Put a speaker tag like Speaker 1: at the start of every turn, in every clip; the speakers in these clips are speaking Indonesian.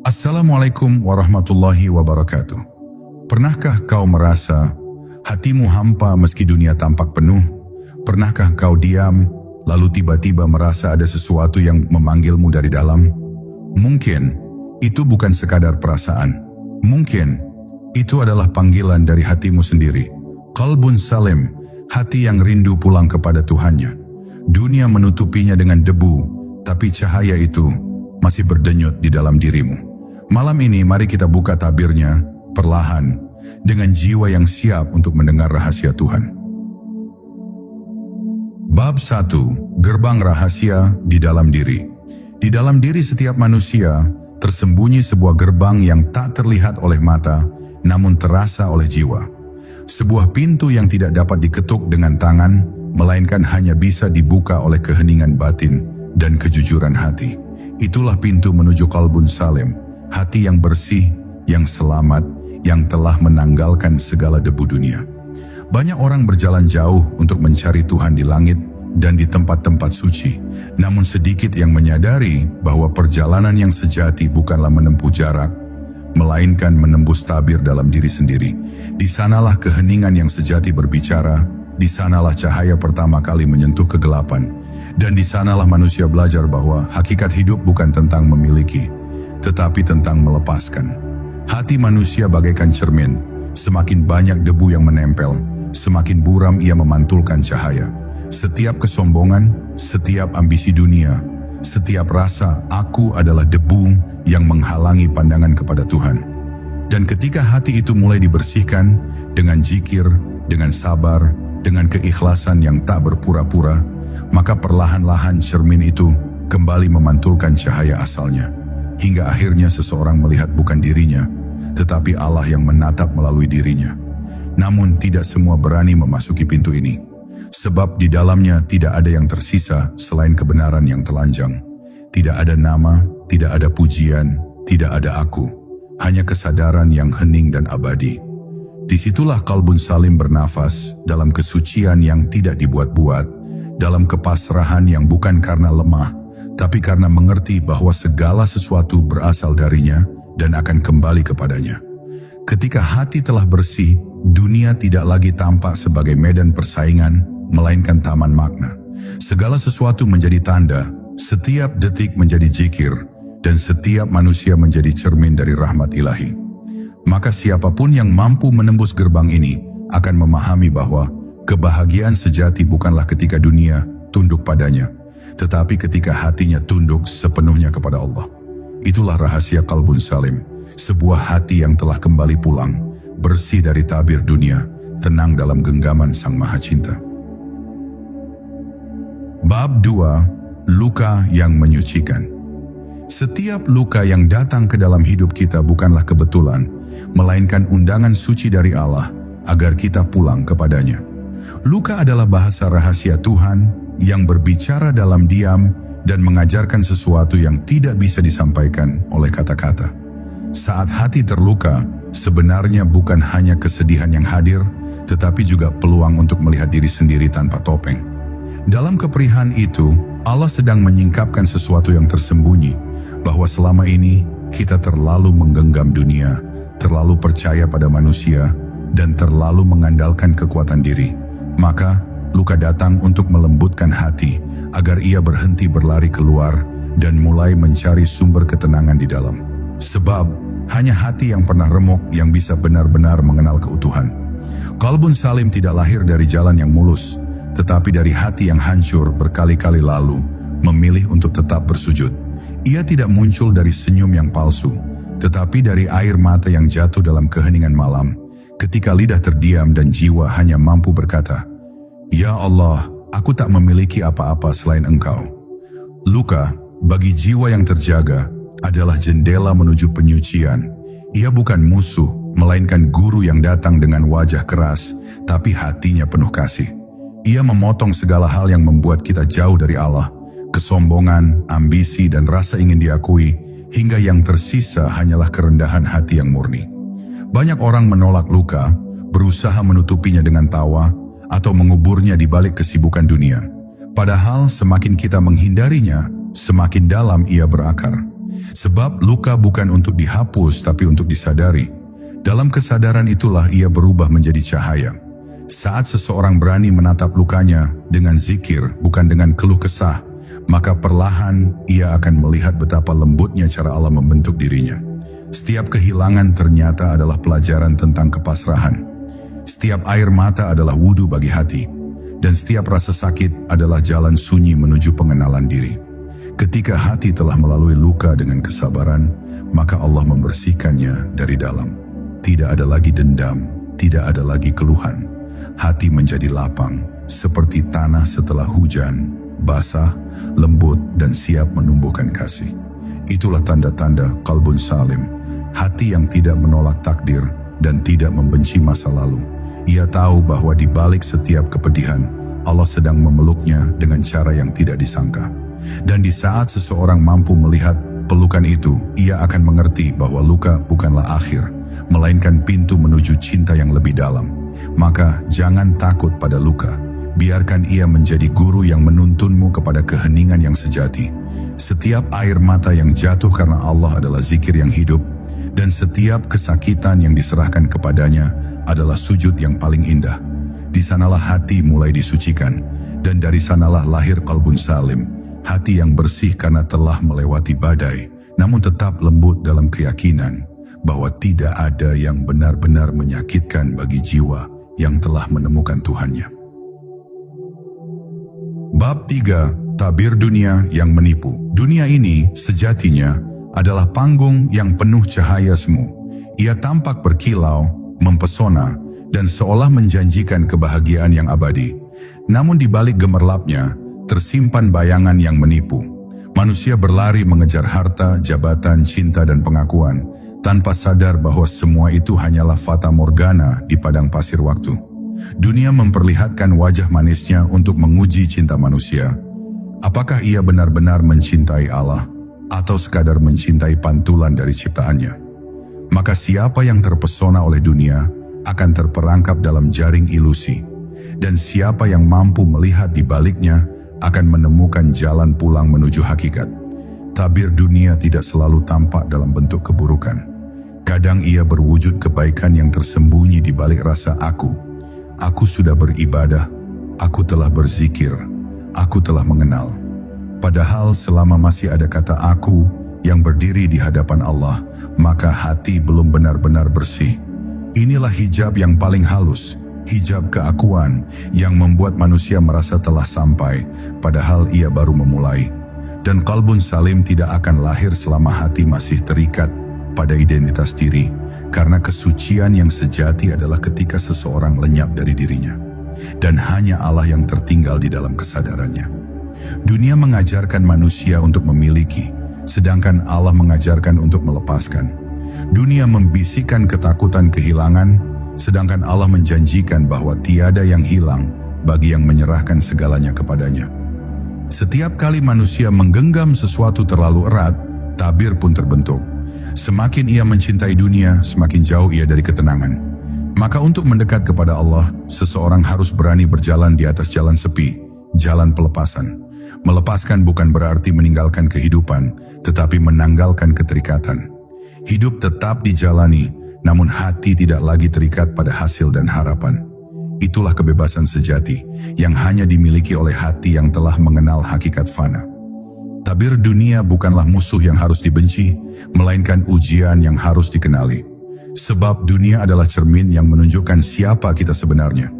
Speaker 1: Assalamualaikum warahmatullahi wabarakatuh. Pernahkah kau merasa hatimu hampa meski dunia tampak penuh? Pernahkah kau diam, lalu tiba-tiba merasa ada sesuatu yang memanggilmu dari dalam? Mungkin itu bukan sekadar perasaan. Mungkin itu adalah panggilan dari hatimu sendiri. Qalbun salim, hati yang rindu pulang kepada Tuhannya. Dunia menutupinya dengan debu, tapi cahaya itu masih berdenyut di dalam dirimu. Malam ini mari kita buka tabirnya perlahan dengan jiwa yang siap untuk mendengar rahasia Tuhan. Bab 1. Gerbang rahasia di dalam diri. Di dalam diri setiap manusia tersembunyi sebuah gerbang yang tak terlihat oleh mata, namun terasa oleh jiwa. Sebuah pintu yang tidak dapat diketuk dengan tangan, melainkan hanya bisa dibuka oleh keheningan batin dan kejujuran hati. Itulah pintu menuju qalbun salim, hati yang bersih, yang selamat, yang telah menanggalkan segala debu dunia. Banyak orang berjalan jauh untuk mencari Tuhan di langit dan di tempat-tempat suci. Namun sedikit yang menyadari bahwa perjalanan yang sejati bukanlah menempuh jarak, melainkan menembus tabir dalam diri sendiri. Di sanalah keheningan yang sejati berbicara, di sanalah cahaya pertama kali menyentuh kegelapan, dan di sanalah manusia belajar bahwa hakikat hidup bukan tentang memiliki, tetapi tentang melepaskan. Hati manusia bagaikan cermin, semakin banyak debu yang menempel, semakin buram ia memantulkan cahaya. Setiap kesombongan, setiap ambisi dunia, setiap rasa aku adalah debu yang menghalangi pandangan kepada Tuhan. Dan ketika hati itu mulai dibersihkan dengan zikir, dengan sabar, dengan keikhlasan yang tak berpura-pura, maka perlahan-lahan cermin itu kembali memantulkan cahaya asalnya. Hingga akhirnya seseorang melihat bukan dirinya, tetapi Allah yang menatap melalui dirinya. Namun tidak semua berani memasuki pintu ini, sebab di dalamnya tidak ada yang tersisa selain kebenaran yang telanjang. Tidak ada nama, tidak ada pujian, tidak ada aku, hanya kesadaran yang hening dan abadi. Disitulah qalbun salim bernafas dalam kesucian yang tidak dibuat-buat, dalam kepasrahan yang bukan karena lemah, tapi karena mengerti bahwa segala sesuatu berasal darinya dan akan kembali kepadanya. Ketika hati telah bersih, dunia tidak lagi tampak sebagai medan persaingan, melainkan taman makna. Segala sesuatu menjadi tanda, setiap detik menjadi zikir, dan setiap manusia menjadi cermin dari rahmat ilahi. Maka siapapun yang mampu menembus gerbang ini akan memahami bahwa kebahagiaan sejati bukanlah ketika dunia tunduk padanya, tetapi ketika hatinya tunduk sepenuhnya kepada Allah. Itulah rahasia qalbun salim, sebuah hati yang telah kembali pulang, bersih dari tabir dunia, tenang dalam genggaman Sang Maha Cinta. Bab 2. Luka yang menyucikan. Setiap luka yang datang ke dalam hidup kita bukanlah kebetulan, melainkan undangan suci dari Allah agar kita pulang kepadanya. Luka adalah bahasa rahasia Tuhan yang berbicara dalam diam dan mengajarkan sesuatu yang tidak bisa disampaikan oleh kata-kata. Saat hati terluka, sebenarnya bukan hanya kesedihan yang hadir, tetapi juga peluang untuk melihat diri sendiri tanpa topeng. Dalam keperihan itu, Allah sedang menyingkapkan sesuatu yang tersembunyi, bahwa selama ini kita terlalu menggenggam dunia, terlalu percaya pada manusia, dan terlalu mengandalkan kekuatan diri. Maka, luka datang untuk melembutkan hati, agar ia berhenti berlari keluar dan mulai mencari sumber ketenangan di dalam. Sebab, hanya hati yang pernah remuk yang bisa benar-benar mengenal keutuhan. Qalbun salim tidak lahir dari jalan yang mulus, tetapi dari hati yang hancur berkali-kali lalu, memilih untuk tetap bersujud. Ia tidak muncul dari senyum yang palsu, tetapi dari air mata yang jatuh dalam keheningan malam, ketika lidah terdiam dan jiwa hanya mampu berkata, "Ya Allah, aku tak memiliki apa-apa selain Engkau." Luka, bagi jiwa yang terjaga, adalah jendela menuju penyucian. Ia bukan musuh, melainkan guru yang datang dengan wajah keras, tapi hatinya penuh kasih. Ia memotong segala hal yang membuat kita jauh dari Allah, kesombongan, ambisi, dan rasa ingin diakui, hingga yang tersisa hanyalah kerendahan hati yang murni. Banyak orang menolak luka, berusaha menutupinya dengan tawa, atau menguburnya di balik kesibukan dunia. Padahal semakin kita menghindarinya, semakin dalam ia berakar. Sebab luka bukan untuk dihapus tapi untuk disadari. Dalam kesadaran itulah ia berubah menjadi cahaya. Saat seseorang berani menatap lukanya dengan zikir, bukan dengan keluh kesah, maka perlahan ia akan melihat betapa lembutnya cara Allah membentuk dirinya. Setiap kehilangan ternyata adalah pelajaran tentang kepasrahan. Setiap air mata adalah wudhu bagi hati. Dan setiap rasa sakit adalah jalan sunyi menuju pengenalan diri. Ketika hati telah melalui luka dengan kesabaran, maka Allah membersihkannya dari dalam. Tidak ada lagi dendam, tidak ada lagi keluhan. Hati menjadi lapang, seperti tanah setelah hujan, basah, lembut, dan siap menumbuhkan kasih. Itulah tanda-tanda qalbun salim, hati yang tidak menolak takdir dan tidak membenci masa lalu. Ia tahu bahwa di balik setiap kepedihan, Allah sedang memeluknya dengan cara yang tidak disangka. Dan di saat seseorang mampu melihat pelukan itu, ia akan mengerti bahwa luka bukanlah akhir, melainkan pintu menuju cinta yang lebih dalam. Maka jangan takut pada luka. Biarkan ia menjadi guru yang menuntunmu kepada keheningan yang sejati. Setiap air mata yang jatuh karena Allah adalah zikir yang hidup, dan setiap kesakitan yang diserahkan kepadanya adalah sujud yang paling indah. Di sanalah hati mulai disucikan, dan dari sanalah lahir qalbun salim, hati yang bersih karena telah melewati badai, namun tetap lembut dalam keyakinan bahwa tidak ada yang benar-benar menyakitkan bagi jiwa yang telah menemukan Tuhannya. Bab 3. Tabir dunia yang menipu. Dunia ini sejatinya adalah panggung yang penuh cahaya semu. Ia tampak berkilau, mempesona, dan seolah menjanjikan kebahagiaan yang abadi. Namun di balik gemerlapnya, tersimpan bayangan yang menipu. Manusia berlari mengejar harta, jabatan, cinta, dan pengakuan, tanpa sadar bahwa semua itu hanyalah fata morgana di padang pasir waktu. Dunia memperlihatkan wajah manisnya untuk menguji cinta manusia. Apakah ia benar-benar mencintai Allah, atau sekadar mencintai pantulan dari ciptaannya? Maka siapa yang terpesona oleh dunia akan terperangkap dalam jaring ilusi, dan siapa yang mampu melihat di baliknya akan menemukan jalan pulang menuju hakikat. Tabir dunia tidak selalu tampak dalam bentuk keburukan. Kadang ia berwujud kebaikan yang tersembunyi di balik rasa aku. Aku sudah beribadah, aku telah berzikir, aku telah mengenal. Padahal selama masih ada kata aku yang berdiri di hadapan Allah, maka hati belum benar-benar bersih. Inilah hijab yang paling halus, hijab keakuan yang membuat manusia merasa telah sampai, padahal ia baru memulai. Dan qalbun salim tidak akan lahir selama hati masih terikat pada identitas diri, karena kesucian yang sejati adalah ketika seseorang lenyap dari dirinya, dan hanya Allah yang tertinggal di dalam kesadarannya. Dunia mengajarkan manusia untuk memiliki, sedangkan Allah mengajarkan untuk melepaskan. Dunia membisikkan ketakutan kehilangan, sedangkan Allah menjanjikan bahwa tiada yang hilang bagi yang menyerahkan segalanya kepadanya. Setiap kali manusia menggenggam sesuatu terlalu erat, tabir pun terbentuk. Semakin ia mencintai dunia, semakin jauh ia dari ketenangan. Maka untuk mendekat kepada Allah, seseorang harus berani berjalan di atas jalan sepi, jalan pelepasan. Melepaskan bukan berarti meninggalkan kehidupan, tetapi menanggalkan keterikatan. Hidup tetap dijalani, namun hati tidak lagi terikat pada hasil dan harapan. Itulah kebebasan sejati, yang hanya dimiliki oleh hati yang telah mengenal hakikat fana. Tabir dunia bukanlah musuh yang harus dibenci, melainkan ujian yang harus dikenali. Sebab dunia adalah cermin yang menunjukkan siapa kita sebenarnya.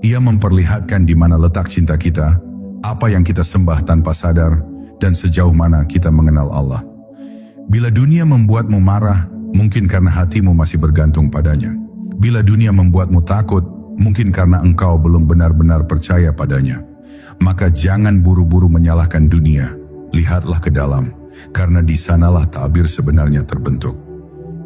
Speaker 1: Ia memperlihatkan di mana letak cinta kita, apa yang kita sembah tanpa sadar, dan sejauh mana kita mengenal Allah. Bila dunia membuatmu marah, mungkin karena hatimu masih bergantung padanya. Bila dunia membuatmu takut, mungkin karena engkau belum benar-benar percaya padanya. Maka jangan buru-buru menyalahkan dunia. Lihatlah ke dalam, karena di sanalah tabir sebenarnya terbentuk.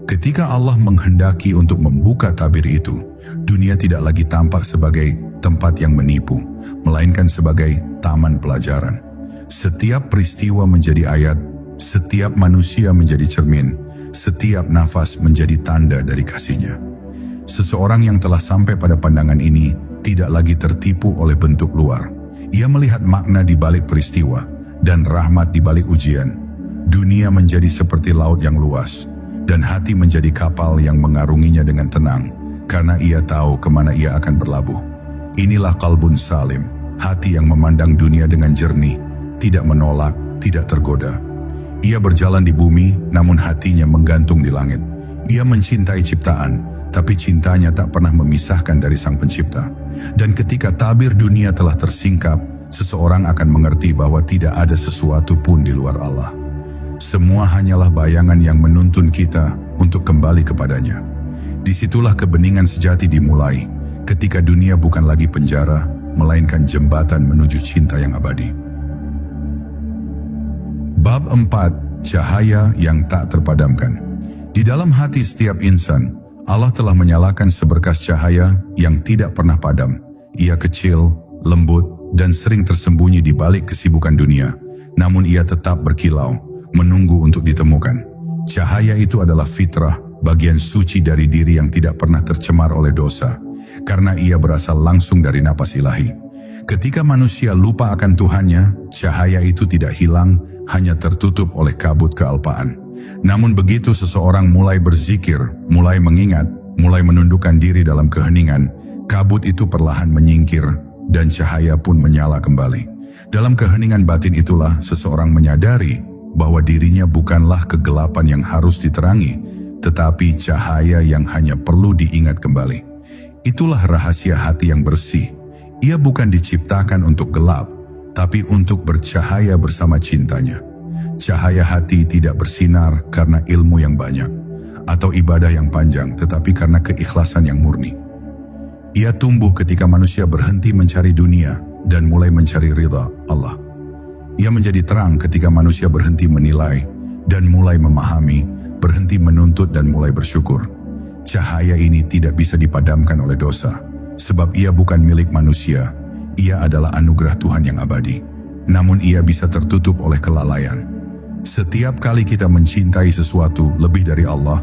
Speaker 1: Ketika Allah menghendaki untuk membuka tabir itu, dunia tidak lagi tampak sebagai tempat yang menipu, melainkan sebagai taman pelajaran. Setiap peristiwa menjadi ayat, setiap manusia menjadi cermin, setiap nafas menjadi tanda dari kasihnya. Seseorang yang telah sampai pada pandangan ini tidak lagi tertipu oleh bentuk luar. Ia melihat makna di balik peristiwa dan rahmat di balik ujian. dunia menjadi seperti laut yang luas, dan hati menjadi kapal yang mengarunginya dengan tenang, karena ia tahu kemana ia akan berlabuh. Inilah qalbun salim, hati yang memandang dunia dengan jernih, tidak menolak, tidak tergoda. Ia berjalan di bumi, namun hatinya menggantung di langit. Ia mencintai ciptaan, tapi cintanya tak pernah memisahkan dari Sang Pencipta. Dan ketika tabir dunia telah tersingkap, seseorang akan mengerti bahwa tidak ada sesuatu pun di luar Allah. Semua hanyalah bayangan yang menuntun kita untuk kembali kepadanya. Disitulah kebeningan sejati dimulai, ketika dunia bukan lagi penjara, melainkan jembatan menuju cinta yang abadi. Bab 4. Cahaya yang tak terpadamkan. Di dalam hati setiap insan, Allah telah menyalakan seberkas cahaya yang tidak pernah padam. Ia kecil, lembut, dan sering tersembunyi di balik kesibukan dunia. Namun ia tetap berkilau, menunggu untuk ditemukan. Cahaya itu adalah fitrah, bagian suci dari diri yang tidak pernah tercemar oleh dosa, karena ia berasal langsung dari napas ilahi. Ketika manusia lupa akan Tuhannya, cahaya itu tidak hilang, hanya tertutup oleh kabut kealpaan. Namun begitu seseorang mulai berzikir, mulai mengingat, mulai menundukkan diri dalam keheningan, kabut itu perlahan menyingkir dan cahaya pun menyala kembali. Dalam keheningan batin itulah seseorang menyadari bahwa dirinya bukanlah kegelapan yang harus diterangi, tetapi cahaya yang hanya perlu diingat kembali. Itulah rahasia hati yang bersih. Ia bukan diciptakan untuk gelap, tapi untuk bercahaya bersama cintanya. Cahaya hati tidak bersinar karena ilmu yang banyak, atau ibadah yang panjang, tetapi karena keikhlasan yang murni. Ia tumbuh ketika manusia berhenti mencari dunia dan mulai mencari ridha Allah. Ia menjadi terang ketika manusia berhenti menilai dan mulai memahami, berhenti menuntut dan mulai bersyukur. Cahaya ini tidak bisa dipadamkan oleh dosa, sebab ia bukan milik manusia. Ia adalah anugerah Tuhan yang abadi. Namun ia bisa tertutup oleh kelalaian. Setiap kali kita mencintai sesuatu lebih dari Allah,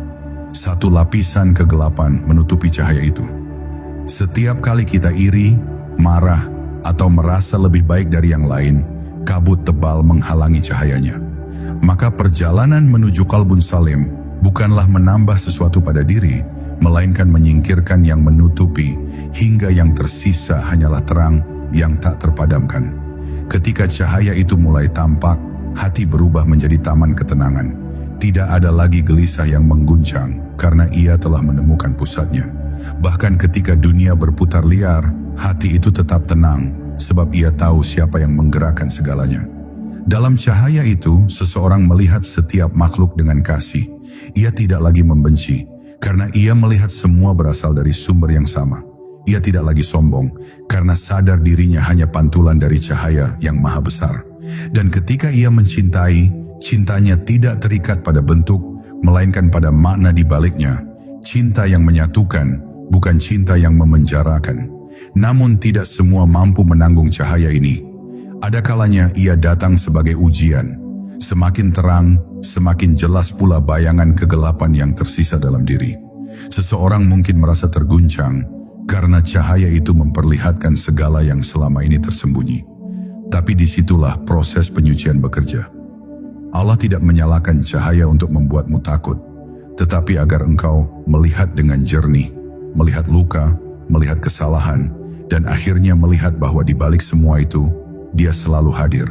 Speaker 1: satu lapisan kegelapan menutupi cahaya itu. Setiap kali kita iri, marah, atau merasa lebih baik dari yang lain, kabut tebal menghalangi cahayanya. Maka perjalanan menuju qalbun salim bukanlah menambah sesuatu pada diri, melainkan menyingkirkan yang menutupi, hingga yang tersisa hanyalah terang yang tak terpadamkan. Ketika cahaya itu mulai tampak, hati berubah menjadi taman ketenangan. Tidak ada lagi gelisah yang mengguncang, karena ia telah menemukan pusatnya. Bahkan ketika dunia berputar liar, hati itu tetap tenang, sebab ia tahu siapa yang menggerakkan segalanya. Dalam cahaya itu, seseorang melihat setiap makhluk dengan kasih. Ia tidak lagi membenci, karena ia melihat semua berasal dari sumber yang sama. Ia tidak lagi sombong, karena sadar dirinya hanya pantulan dari cahaya yang maha besar. Dan ketika ia mencintai, cintanya tidak terikat pada bentuk, melainkan pada makna di baliknya. Cinta yang menyatukan, bukan cinta yang memenjarakan. Namun tidak semua mampu menanggung cahaya ini. Ada kalanya ia datang sebagai ujian. Semakin terang, semakin jelas pula bayangan kegelapan yang tersisa dalam diri. Seseorang mungkin merasa terguncang, karena cahaya itu memperlihatkan segala yang selama ini tersembunyi. Tapi disitulah proses penyucian bekerja. Allah tidak menyalakan cahaya untuk membuatmu takut, tetapi agar engkau melihat dengan jernih, melihat luka, melihat kesalahan, dan akhirnya melihat bahwa di balik semua itu, Dia selalu hadir.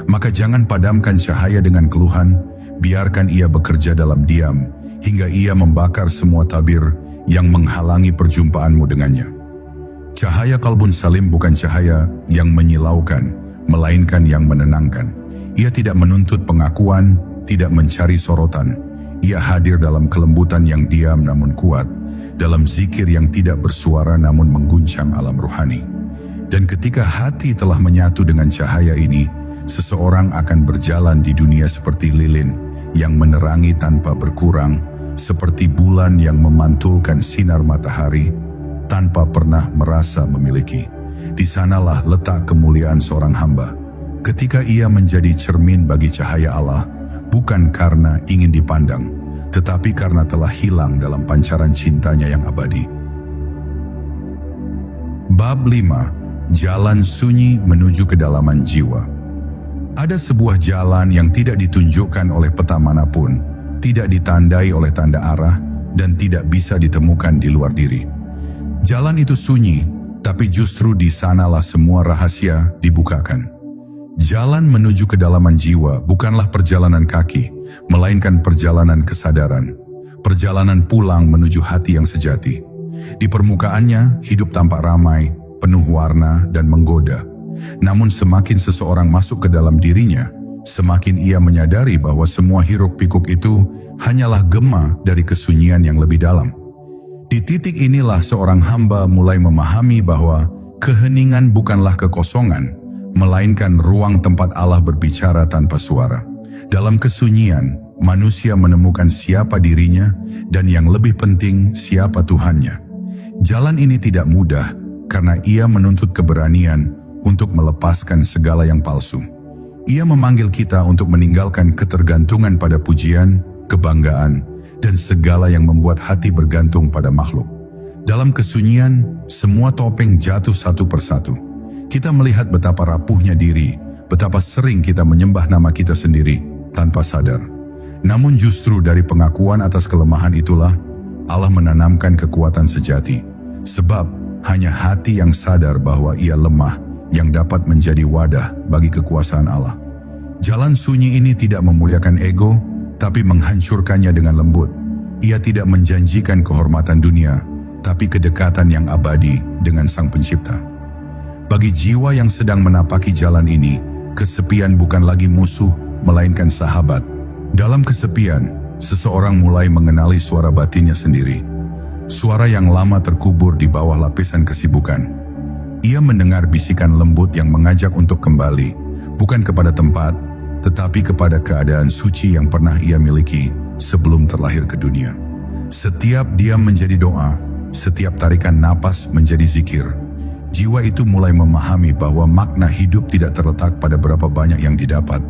Speaker 1: Maka jangan padamkan cahaya dengan keluhan, biarkan ia bekerja dalam diam, hingga ia membakar semua tabir yang menghalangi perjumpaanmu dengannya. Cahaya qalbun salim bukan cahaya yang menyilaukan, melainkan yang menenangkan. Ia tidak menuntut pengakuan, tidak mencari sorotan. Ia hadir dalam kelembutan yang diam namun kuat, dalam zikir yang tidak bersuara namun mengguncang alam ruhani. Dan ketika hati telah menyatu dengan cahaya ini, seseorang akan berjalan di dunia seperti lilin yang menerangi tanpa berkurang, seperti bulan yang memantulkan sinar matahari tanpa pernah merasa memiliki. Di sanalah letak kemuliaan seorang hamba, ketika ia menjadi cermin bagi cahaya Allah, bukan karena ingin dipandang, tetapi karena telah hilang dalam pancaran cintanya yang abadi. Bab 5. Jalan sunyi menuju kedalaman jiwa. Ada sebuah jalan yang tidak ditunjukkan oleh peta manapun, tidak ditandai oleh tanda arah, dan tidak bisa ditemukan di luar diri. Jalan itu sunyi, tapi justru di sanalah semua rahasia dibukakan. Jalan menuju kedalaman jiwa bukanlah perjalanan kaki, melainkan perjalanan kesadaran. Perjalanan pulang menuju hati yang sejati. Di permukaannya, hidup tampak ramai, penuh warna dan menggoda. Namun semakin seseorang masuk ke dalam dirinya, semakin ia menyadari bahwa semua hiruk-pikuk itu hanyalah gema dari kesunyian yang lebih dalam. Di titik inilah seorang hamba mulai memahami bahwa keheningan bukanlah kekosongan, melainkan ruang tempat Allah berbicara tanpa suara. Dalam kesunyian, manusia menemukan siapa dirinya dan yang lebih penting siapa Tuhannya. Jalan ini tidak mudah karena ia menuntut keberanian untuk melepaskan segala yang palsu. Ia memanggil kita untuk meninggalkan ketergantungan pada pujian, kebanggaan, dan segala yang membuat hati bergantung pada makhluk. Dalam kesunyian, semua topeng jatuh satu persatu. Kita melihat betapa rapuhnya diri, betapa sering kita menyembah nama kita sendiri tanpa sadar. Namun justru dari pengakuan atas kelemahan itulah Allah menanamkan kekuatan sejati. Sebab hanya hati yang sadar bahwa ia lemah yang dapat menjadi wadah bagi kekuasaan Allah. Jalan sunyi ini tidak memuliakan ego, tapi menghancurkannya dengan lembut. Ia tidak menjanjikan kehormatan dunia, tapi kedekatan yang abadi dengan Sang Pencipta. Bagi jiwa yang sedang menapaki jalan ini, kesepian bukan lagi musuh, melainkan sahabat. Dalam kesepian, seseorang mulai mengenali suara batinnya sendiri. Suara yang lama terkubur di bawah lapisan kesibukan. Ia mendengar bisikan lembut yang mengajak untuk kembali, bukan kepada tempat, tetapi kepada keadaan suci yang pernah ia miliki sebelum terlahir ke dunia. Setiap diam menjadi doa, setiap tarikan napas menjadi zikir. Jiwa itu mulai memahami bahwa makna hidup tidak terletak pada berapa banyak yang didapat,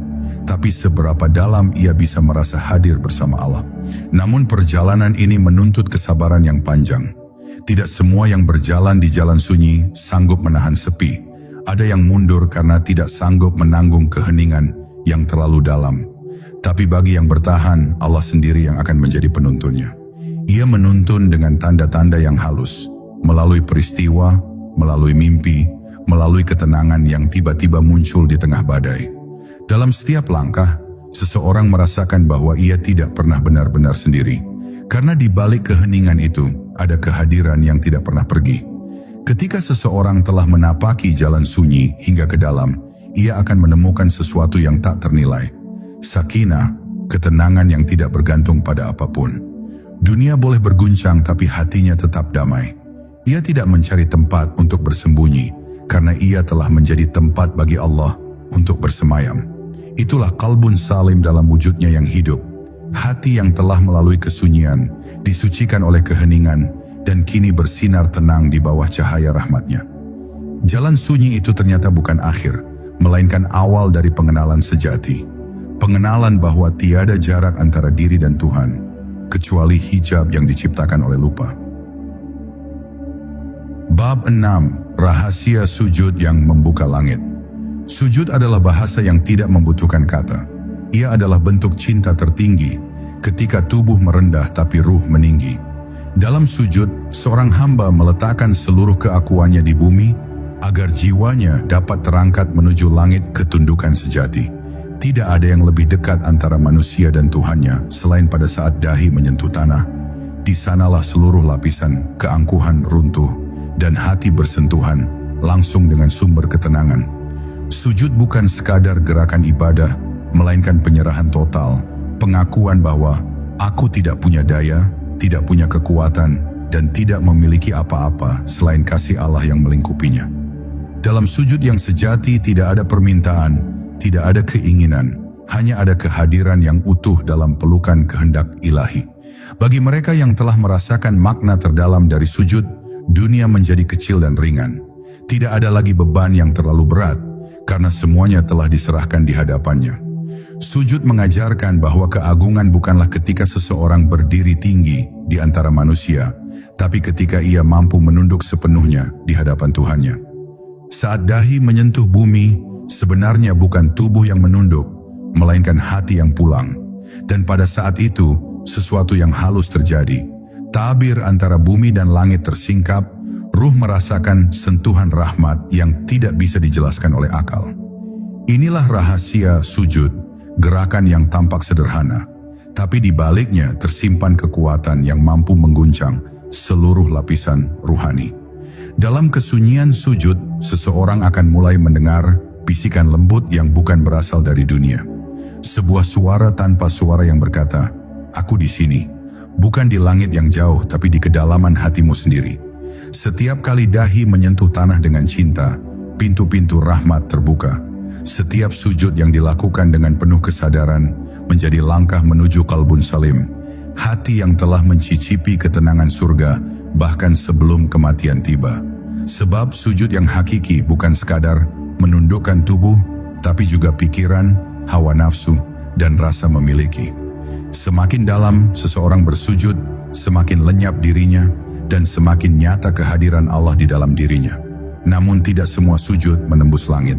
Speaker 1: tapi seberapa dalam ia bisa merasa hadir bersama Allah. Namun perjalanan ini menuntut kesabaran yang panjang. Tidak semua yang berjalan di jalan sunyi sanggup menahan sepi. Ada yang mundur karena tidak sanggup menanggung keheningan yang terlalu dalam. Tapi bagi yang bertahan, Allah sendiri yang akan menjadi penuntunnya. Ia menuntun dengan tanda-tanda yang halus, melalui peristiwa, melalui mimpi, melalui ketenangan yang tiba-tiba muncul di tengah badai. Dalam setiap langkah, seseorang merasakan bahwa ia tidak pernah benar-benar sendiri. Karena di balik keheningan itu, ada kehadiran yang tidak pernah pergi. Ketika seseorang telah menapaki jalan sunyi hingga ke dalam, ia akan menemukan sesuatu yang tak ternilai. Sakinah, ketenangan yang tidak bergantung pada apapun. Dunia boleh berguncang tapi hatinya tetap damai. Ia tidak mencari tempat untuk bersembunyi, karena ia telah menjadi tempat bagi Allah untuk bersemayam. Itulah qalbun salim dalam wujudnya yang hidup. Hati yang telah melalui kesunyian, disucikan oleh keheningan, dan kini bersinar tenang di bawah cahaya rahmatnya. Jalan sunyi itu ternyata bukan akhir, melainkan awal dari pengenalan sejati. Pengenalan bahwa tiada jarak antara diri dan Tuhan, kecuali hijab yang diciptakan oleh lupa. Bab 6. Rahasia sujud yang membuka langit. Sujud adalah bahasa yang tidak membutuhkan kata. Ia adalah bentuk cinta tertinggi ketika tubuh merendah tapi ruh meninggi. Dalam sujud, seorang hamba meletakkan seluruh keakuannya di bumi agar jiwanya dapat terangkat menuju langit ketundukan sejati. Tidak ada yang lebih dekat antara manusia dan Tuhannya selain pada saat dahi menyentuh tanah. Di sanalah seluruh lapisan keangkuhan runtuh dan hati bersentuhan langsung dengan sumber ketenangan. Sujud bukan sekadar gerakan ibadah, melainkan penyerahan total, pengakuan bahwa aku tidak punya daya, tidak punya kekuatan, dan tidak memiliki apa-apa selain kasih Allah yang melingkupinya. Dalam sujud yang sejati tidak ada permintaan, tidak ada keinginan, hanya ada kehadiran yang utuh dalam pelukan kehendak ilahi. Bagi mereka yang telah merasakan makna terdalam dari sujud, dunia menjadi kecil dan ringan. Tidak ada lagi beban yang terlalu berat, karena semuanya telah diserahkan di hadapannya. Sujud mengajarkan bahwa keagungan bukanlah ketika seseorang berdiri tinggi di antara manusia, tapi ketika ia mampu menunduk sepenuhnya di hadapan Tuhannya. Saat dahi menyentuh bumi, Sebenarnya bukan tubuh yang menunduk, melainkan hati yang pulang. Dan pada saat itu, sesuatu yang halus terjadi. Tabir antara bumi dan langit tersingkap, ruh merasakan sentuhan rahmat yang tidak bisa dijelaskan oleh akal. Inilah rahasia sujud, gerakan yang tampak sederhana, tapi di baliknya tersimpan kekuatan yang mampu mengguncang seluruh lapisan ruhani. Dalam kesunyian sujud, seseorang akan mulai mendengar bisikan lembut yang bukan berasal dari dunia. Sebuah suara tanpa suara yang berkata, "Aku di sini, bukan di langit yang jauh, tapi di kedalaman hatimu sendiri." Setiap kali dahi menyentuh tanah dengan cinta, pintu-pintu rahmat terbuka. Setiap sujud yang dilakukan dengan penuh kesadaran menjadi langkah menuju kalbun salim, hati yang telah mencicipi ketenangan surga bahkan sebelum kematian tiba. Sebab sujud yang hakiki bukan sekadar menundukkan tubuh, tapi juga pikiran, hawa nafsu, dan rasa memiliki. Semakin dalam seseorang bersujud, semakin lenyap dirinya, dan semakin nyata kehadiran Allah di dalam dirinya. Namun tidak semua sujud menembus langit.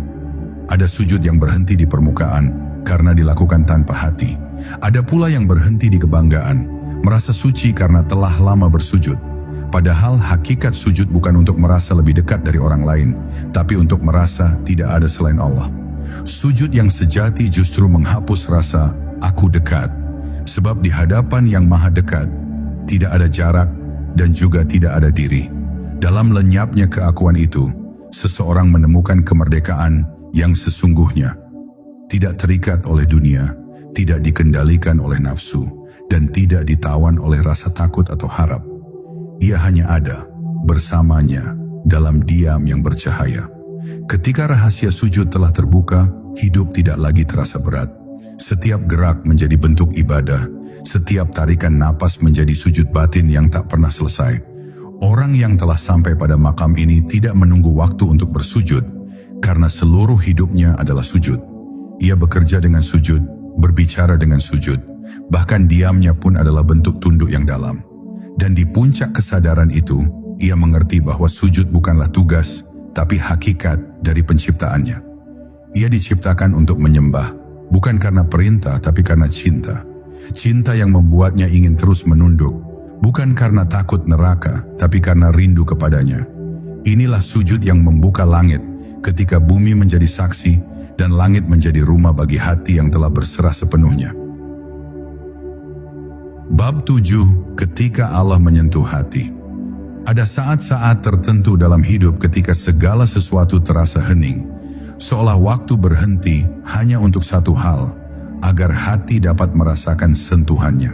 Speaker 1: Ada sujud yang berhenti di permukaan karena dilakukan tanpa hati. Ada pula yang berhenti di kebanggaan, merasa suci karena telah lama bersujud. Padahal hakikat sujud bukan untuk merasa lebih dekat dari orang lain, tapi untuk merasa tidak ada selain Allah. Sujud yang sejati justru menghapus rasa aku dekat. Sebab di hadapan yang maha dekat, tidak ada jarak dan juga tidak ada diri. Dalam lenyapnya keakuan itu, seseorang menemukan kemerdekaan yang sesungguhnya. Tidak terikat oleh dunia, tidak dikendalikan oleh nafsu, dan tidak ditawan oleh rasa takut atau harap. Ia hanya ada, bersamanya, dalam diam yang bercahaya. Ketika rahasia sujud telah terbuka, hidup tidak lagi terasa berat. Setiap gerak menjadi bentuk ibadah, setiap tarikan napas menjadi sujud batin yang tak pernah selesai. Orang yang telah sampai pada makam ini tidak menunggu waktu untuk bersujud, karena seluruh hidupnya adalah sujud. Ia bekerja dengan sujud, berbicara dengan sujud, bahkan diamnya pun adalah bentuk tunduk yang dalam. Dan di puncak kesadaran itu, ia mengerti bahwa sujud bukanlah tugas, tapi hakikat dari penciptaannya. Ia diciptakan untuk menyembah, bukan karena perintah, tapi karena cinta. Cinta yang membuatnya ingin terus menunduk, bukan karena takut neraka, tapi karena rindu kepadanya. Inilah sujud yang membuka langit, ketika bumi menjadi saksi, dan langit menjadi rumah bagi hati yang telah berserah sepenuhnya. Bab 7. Ketika Allah menyentuh hati. Ada saat-saat tertentu dalam hidup ketika segala sesuatu terasa hening, seolah waktu berhenti hanya untuk satu hal, agar hati dapat merasakan sentuhannya.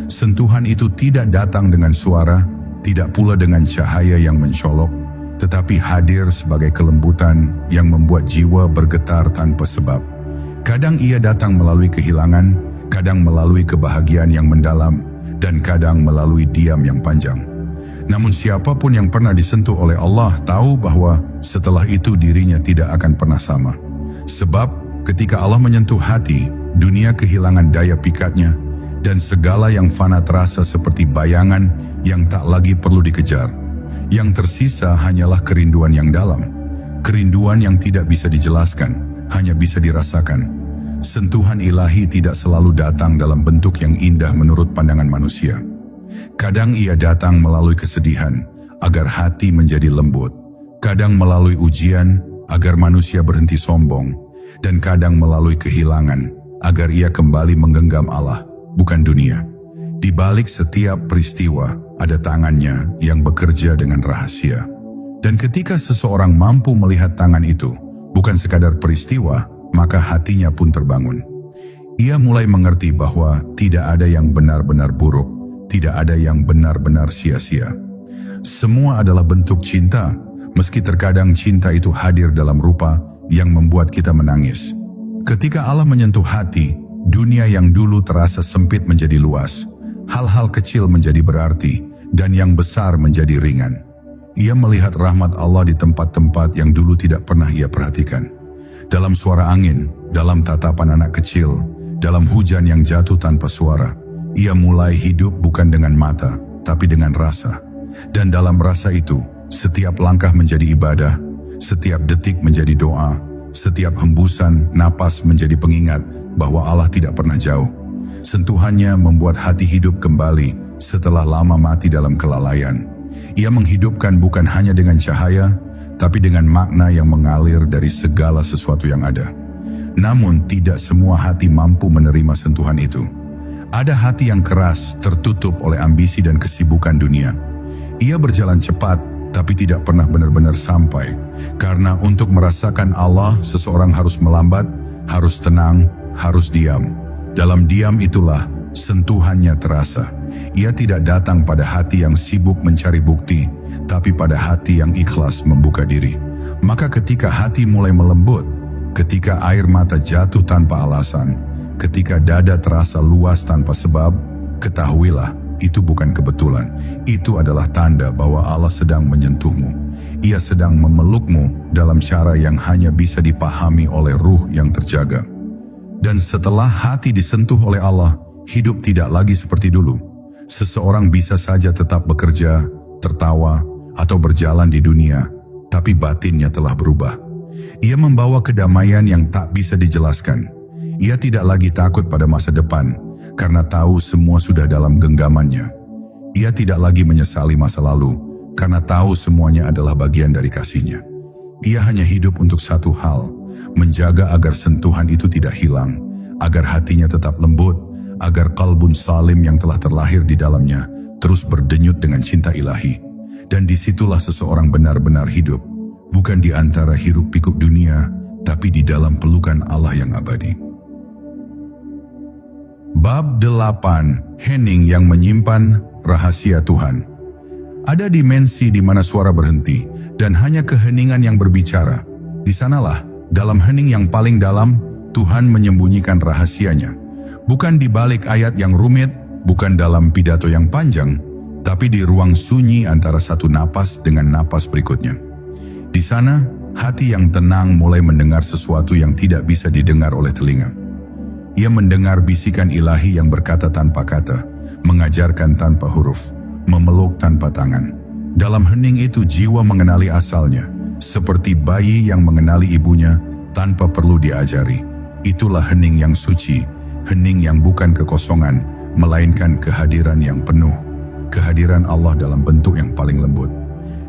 Speaker 1: Sentuhan itu tidak datang dengan suara, tidak pula dengan cahaya yang mencolok, tetapi hadir sebagai kelembutan yang membuat jiwa bergetar tanpa sebab. Kadang ia datang melalui kehilangan, kadang melalui kebahagiaan yang mendalam, dan kadang melalui diam yang panjang. Namun siapapun yang pernah disentuh oleh Allah tahu bahwa setelah itu dirinya tidak akan pernah sama. Sebab ketika Allah menyentuh hati, dunia kehilangan daya pikatnya, dan segala yang fana terasa seperti bayangan yang tak lagi perlu dikejar. Yang tersisa hanyalah kerinduan yang dalam, kerinduan yang tidak bisa dijelaskan, hanya bisa dirasakan. Sentuhan ilahi tidak selalu datang dalam bentuk yang indah menurut pandangan manusia. Kadang ia datang melalui kesedihan, agar hati menjadi lembut. Kadang melalui ujian, agar manusia berhenti sombong. Dan kadang melalui kehilangan, agar ia kembali menggenggam Allah, bukan dunia. Di balik setiap peristiwa, ada tangannya yang bekerja dengan rahasia. Dan ketika seseorang mampu melihat tangan itu, bukan sekadar peristiwa, maka hatinya pun terbangun. Ia mulai mengerti bahwa tidak ada yang benar-benar buruk, tidak ada yang benar-benar sia-sia. Semua adalah bentuk cinta, meski terkadang cinta itu hadir dalam rupa yang membuat kita menangis. Ketika Allah menyentuh hati, dunia yang dulu terasa sempit menjadi luas, hal-hal kecil menjadi berarti, dan yang besar menjadi ringan. Ia melihat rahmat Allah di tempat-tempat yang dulu tidak pernah ia perhatikan. Dalam suara angin, dalam tatapan anak kecil, dalam hujan yang jatuh tanpa suara, ia mulai hidup bukan dengan mata, tapi dengan rasa. Dan dalam rasa itu, setiap langkah menjadi ibadah, setiap detik menjadi doa, Setiap hembusan napas menjadi pengingat bahwa Allah tidak pernah jauh. Sentuhannya membuat hati hidup kembali setelah lama mati dalam kelalaian. Ia menghidupkan bukan hanya dengan cahaya, tapi dengan makna yang mengalir dari segala sesuatu yang ada. Namun tidak semua hati mampu menerima sentuhan itu. Ada hati yang keras, tertutup oleh ambisi dan kesibukan dunia. Ia berjalan cepat, tapi tidak pernah benar-benar sampai. Karena untuk merasakan Allah, seseorang harus melambat, harus tenang, harus diam. Dalam diam itulah sentuhannya terasa. Ia tidak datang pada hati yang sibuk mencari bukti, tapi pada hati yang ikhlas membuka diri. Maka ketika hati mulai melembut, ketika air mata jatuh tanpa alasan, ketika dada terasa luas tanpa sebab, ketahuilah itu bukan kebetulan. Itu adalah tanda bahwa Allah sedang menyentuhmu. Ia sedang memelukmu dalam cara yang hanya bisa dipahami oleh ruh yang terjaga. Dan setelah hati disentuh oleh Allah, hidup tidak lagi seperti dulu. Seseorang bisa saja tetap bekerja, tertawa, atau berjalan di dunia, tapi batinnya telah berubah. Ia membawa kedamaian yang tak bisa dijelaskan. Ia tidak lagi takut pada masa depan, karena tahu semua sudah dalam genggamannya. Ia tidak lagi menyesali masa lalu, karena tahu semuanya adalah bagian dari kasihnya. Ia hanya hidup untuk satu hal, menjaga agar sentuhan itu tidak hilang, agar hatinya tetap lembut, agar kalbun salim yang telah terlahir di dalamnya terus berdenyut dengan cinta ilahi. Dan disitulah seseorang benar-benar hidup, bukan di antara hiruk-pikuk dunia, tapi di dalam pelukan Allah yang abadi. Bab 8. Hening yang menyimpan rahasia Tuhan. Ada dimensi di mana suara berhenti, dan hanya keheningan yang berbicara. Di sanalah, dalam hening yang paling dalam, Tuhan menyembunyikan rahasianya. Bukan di balik ayat yang rumit, bukan dalam pidato yang panjang, tapi di ruang sunyi antara satu napas dengan napas berikutnya. Di sana, hati yang tenang mulai mendengar sesuatu yang tidak bisa didengar oleh telinga. Ia mendengar bisikan ilahi yang berkata tanpa kata, mengajarkan tanpa huruf, memeluk tanpa tangan. Dalam hening itu jiwa mengenali asalnya, seperti bayi yang mengenali ibunya tanpa perlu diajari. Itulah hening yang suci, hening yang bukan kekosongan, melainkan kehadiran yang penuh. Kehadiran Allah dalam bentuk yang paling lembut.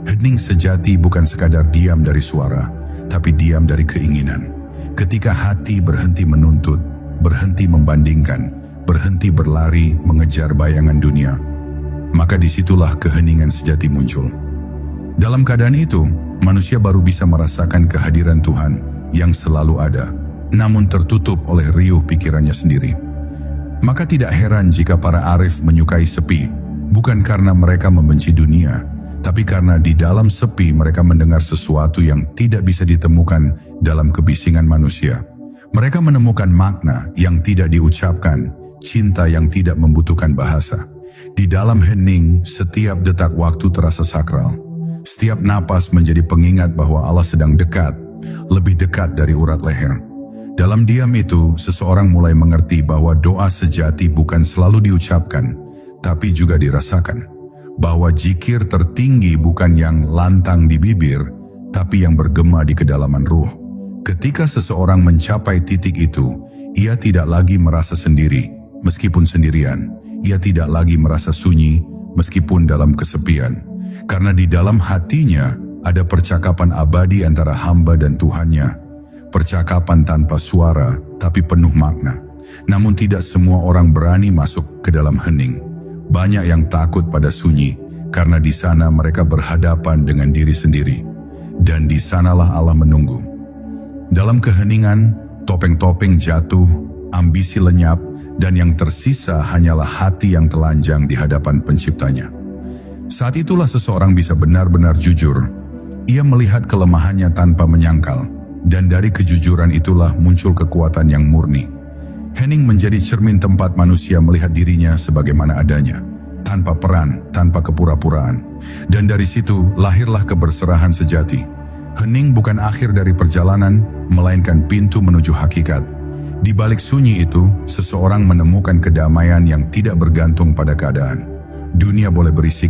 Speaker 1: Hening sejati bukan sekadar diam dari suara, tapi diam dari keinginan. Ketika hati berhenti menuntut, berhenti membandingkan, berhenti berlari mengejar bayangan dunia, maka disitulah keheningan sejati muncul. Dalam keadaan itu, manusia baru bisa merasakan kehadiran Tuhan yang selalu ada, namun tertutup oleh riuh pikirannya sendiri. Maka tidak heran jika para arif menyukai sepi, bukan karena mereka membenci dunia, tapi karena di dalam sepi mereka mendengar sesuatu yang tidak bisa ditemukan dalam kebisingan manusia. Mereka menemukan makna yang tidak diucapkan, cinta yang tidak membutuhkan bahasa. Di dalam hening, setiap detak waktu terasa sakral. Setiap napas menjadi pengingat bahwa Allah sedang dekat, lebih dekat dari urat leher. Dalam diam itu, seseorang mulai mengerti bahwa doa sejati bukan selalu diucapkan, tapi juga dirasakan. Bahwa zikir tertinggi bukan yang lantang di bibir, tapi yang bergema di kedalaman ruh. Ketika seseorang mencapai titik itu, ia tidak lagi merasa sendiri, meskipun sendirian. Ia tidak lagi merasa sunyi, meskipun dalam kesepian. Karena di dalam hatinya ada percakapan abadi antara hamba dan Tuhannya. Percakapan tanpa suara, tapi penuh makna. Namun tidak semua orang berani masuk ke dalam hening. Banyak yang takut pada sunyi, karena di sana mereka berhadapan dengan diri sendiri. Dan di sanalah Allah menunggu. Dalam keheningan, topeng-topeng jatuh, ambisi lenyap, dan yang tersisa hanyalah hati yang telanjang di hadapan penciptanya. Saat itulah seseorang bisa benar-benar jujur. Ia melihat kelemahannya tanpa menyangkal, dan dari kejujuran itulah muncul kekuatan yang murni. Hening menjadi cermin tempat manusia melihat dirinya sebagaimana adanya, tanpa peran, tanpa kepura-puraan. Dan dari situ lahirlah keberserahan sejati. Hening bukan akhir dari perjalanan, melainkan pintu menuju hakikat. Di balik sunyi itu, seseorang menemukan kedamaian yang tidak bergantung pada keadaan. Dunia boleh berisik,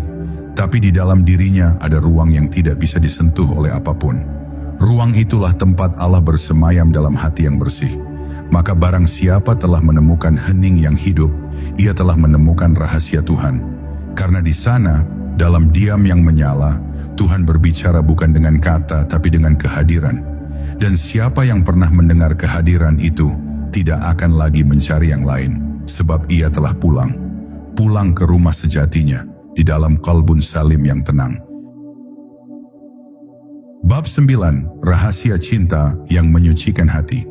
Speaker 1: tapi di dalam dirinya ada ruang yang tidak bisa disentuh oleh apapun. Ruang itulah tempat Allah bersemayam dalam hati yang bersih. Maka barang siapa telah menemukan hening yang hidup, ia telah menemukan rahasia Tuhan. Karena di sana, dalam diam yang menyala, Tuhan berbicara bukan dengan kata, tapi dengan kehadiran. Dan siapa yang pernah mendengar kehadiran itu, tidak akan lagi mencari yang lain, sebab ia telah pulang ke rumah sejatinya, di dalam qalbun salim yang tenang. Bab 9. Rahasia cinta yang menyucikan hati.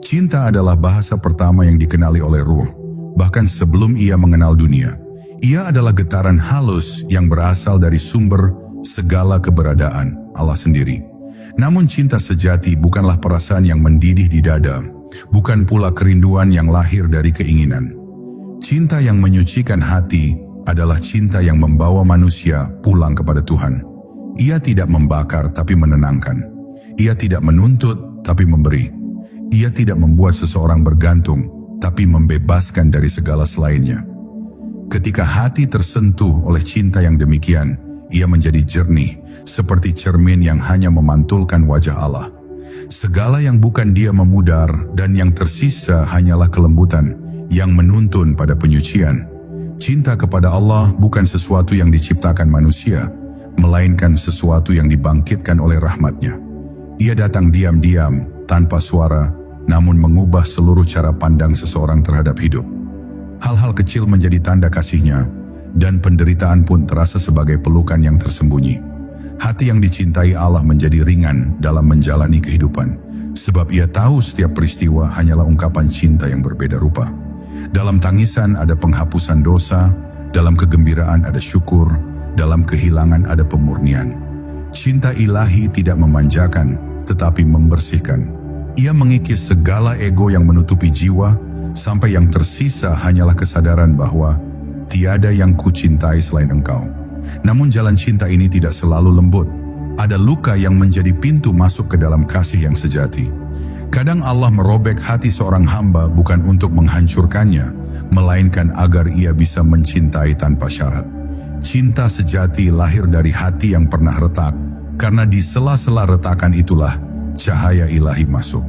Speaker 1: Cinta adalah bahasa pertama yang dikenali oleh ruh, bahkan sebelum ia mengenal dunia. Ia adalah getaran halus yang berasal dari sumber segala keberadaan, Allah sendiri. Namun cinta sejati bukanlah perasaan yang mendidih di dada, bukan pula kerinduan yang lahir dari keinginan. Cinta yang menyucikan hati adalah cinta yang membawa manusia pulang kepada Tuhan. Ia tidak membakar tapi menenangkan. Ia tidak menuntut tapi memberi. Ia tidak membuat seseorang bergantung tapi membebaskan dari segala selainnya. Ketika hati tersentuh oleh cinta yang demikian, ia menjadi jernih seperti cermin yang hanya memantulkan wajah Allah. Segala yang bukan dia memudar dan yang tersisa hanyalah kelembutan yang menuntun pada penyucian. Cinta kepada Allah bukan sesuatu yang diciptakan manusia, melainkan sesuatu yang dibangkitkan oleh rahmat-Nya. Ia datang diam-diam, tanpa suara, namun mengubah seluruh cara pandang seseorang terhadap hidup. Hal-hal kecil menjadi tanda kasih-Nya, dan penderitaan pun terasa sebagai pelukan yang tersembunyi. Hati yang dicintai Allah menjadi ringan dalam menjalani kehidupan, sebab ia tahu setiap peristiwa hanyalah ungkapan cinta yang berbeda rupa. Dalam tangisan ada penghapusan dosa, dalam kegembiraan ada syukur, dalam kehilangan ada pemurnian. Cinta ilahi tidak memanjakan, tetapi membersihkan. Ia mengikis segala ego yang menutupi jiwa, sampai yang tersisa hanyalah kesadaran bahwa tiada yang kucintai selain Engkau. Namun jalan cinta ini tidak selalu lembut. Ada luka yang menjadi pintu masuk ke dalam kasih yang sejati. Kadang Allah merobek hati seorang hamba bukan untuk menghancurkannya, melainkan agar ia bisa mencintai tanpa syarat. Cinta sejati lahir dari hati yang pernah retak, karena di sela-sela retakan itulah cahaya ilahi masuk.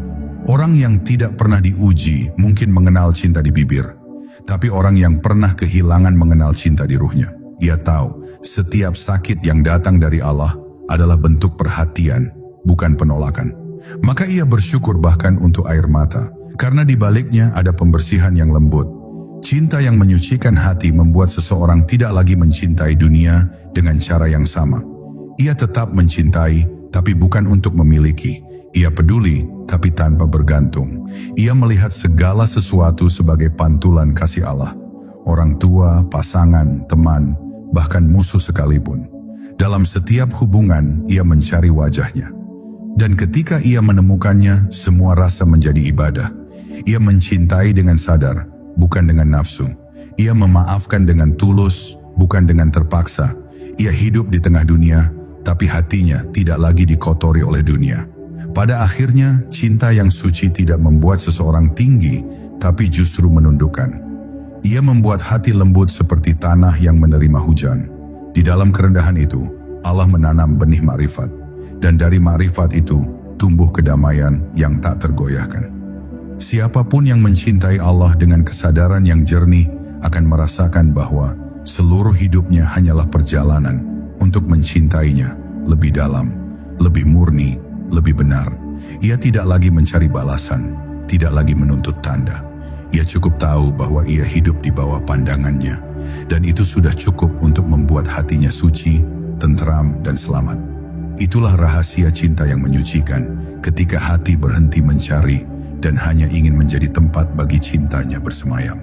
Speaker 1: Orang yang tidak pernah diuji mungkin mengenal cinta di bibir, tapi orang yang pernah kehilangan mengenal cinta di ruhnya. Ia tahu setiap sakit yang datang dari Allah adalah bentuk perhatian, bukan penolakan. Maka ia bersyukur bahkan untuk air mata, karena di baliknya ada pembersihan yang lembut. Cinta yang menyucikan hati membuat seseorang tidak lagi mencintai dunia dengan cara yang sama. Ia tetap mencintai, tapi bukan untuk memiliki. Ia peduli, tapi tanpa bergantung. Ia melihat segala sesuatu sebagai pantulan kasih Allah. Orang tua, pasangan, teman, bahkan musuh sekalipun. Dalam setiap hubungan, ia mencari wajah-Nya. Dan ketika ia menemukannya, semua rasa menjadi ibadah. Ia mencintai dengan sadar, bukan dengan nafsu. Ia memaafkan dengan tulus, bukan dengan terpaksa. Ia hidup di tengah dunia, tapi hatinya tidak lagi dikotori oleh dunia. Pada akhirnya, cinta yang suci tidak membuat seseorang tinggi, tapi justru menundukkan. Ia membuat hati lembut seperti tanah yang menerima hujan. Di dalam kerendahan itu, Allah menanam benih makrifat. Dan dari makrifat itu, tumbuh kedamaian yang tak tergoyahkan. Siapapun yang mencintai Allah dengan kesadaran yang jernih akan merasakan bahwa seluruh hidupnya hanyalah perjalanan untuk mencintainya lebih dalam, lebih murni, lebih benar. Ia tidak lagi mencari balasan, tidak lagi menuntut tanda. Ia cukup tahu bahwa ia hidup di bawah pandangannya, dan itu sudah cukup untuk membuat hatinya suci, tentram, dan selamat. Itulah rahasia cinta yang menyucikan, ketika hati berhenti mencari dan hanya ingin menjadi tempat bagi cintanya bersemayam.